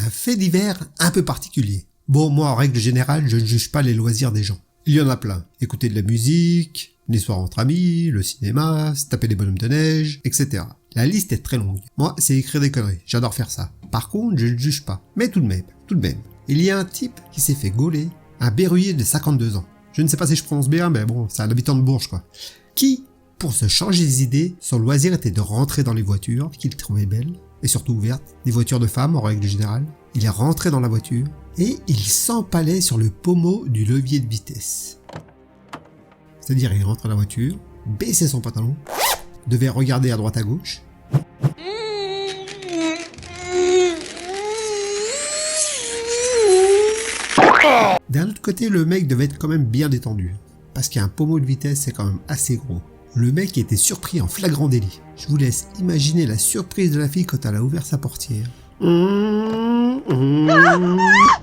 un fait divers un peu particulier. Bon, moi, en règle générale, je ne juge pas les loisirs des gens. Il y en a plein. Écouter de la musique, les soirs entre amis, le cinéma, se taper des bonhommes de neige, etc. La liste est très longue. Moi, c'est écrire des conneries. J'adore faire ça. Par contre, je ne juge pas. Mais tout de même. Il y a un type qui s'est fait gauler, un berruyer de 52 ans. Je ne sais pas si je prononce bien, mais bon, c'est un habitant de Bourges, quoi. Qui, pour se changer les idées, son loisir était de rentrer dans les voitures qu'il trouvait belles, et surtout ouvertes, des voitures de femmes en règle générale. Il est rentré dans la voiture, et il s'empalait sur le pommeau du levier de vitesse. C'est-à-dire, il rentre dans la voiture, baissait son pantalon, devait regarder à droite à gauche. D'un autre côté, le mec devait être quand même bien détendu, parce qu'un pommeau de vitesse c'est quand même assez gros. Le mec était surpris en flagrant délit. Je vous laisse imaginer la surprise de la fille quand elle a ouvert sa portière.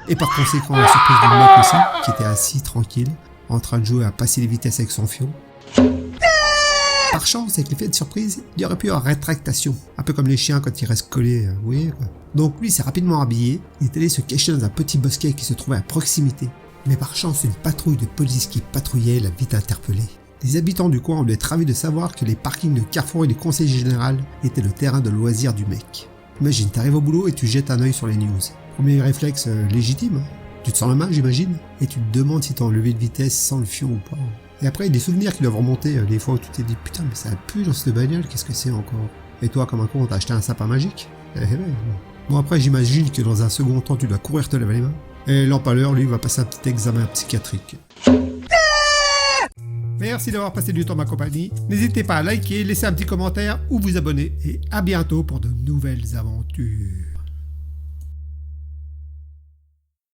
Et par conséquent la surprise du mec aussi, qui était assis tranquille, en train de jouer à passer les vitesses avec son fion. Par chance, avec l'effet de surprise, il y aurait pu avoir rétractation, un peu comme les chiens quand ils restent collés, vous voyez quoi. Donc lui s'est rapidement habillé, il est allé se cacher dans un petit bosquet qui se trouvait à proximité. Mais par chance, une patrouille de police qui patrouillait l'a vite interpellé. Les habitants du coin ont dû être ravis de savoir que les parkings de Carrefour et du Conseil Général étaient le terrain de loisirs du mec. Imagine, t'arrives au boulot et tu jettes un œil sur les news. Premier réflexe légitime, tu te sens la main j'imagine, et tu te demandes si t'as enlevé de vitesse sans le fion ou pas. Et après, il y a des souvenirs qui doivent remonter, des fois où tu t'es dit « Putain, mais ça pue dans cette bagnole, qu'est-ce que c'est encore ?» Et toi, comme un con, t'as acheté un sapin magique. Bon, après, j'imagine que dans un second temps, tu dois courir te laver les mains. Et l'empaleur, lui, va passer un petit examen psychiatrique. Merci d'avoir passé du temps ma compagnie. N'hésitez pas à liker, laisser un petit commentaire ou vous abonner. Et à bientôt pour de nouvelles aventures.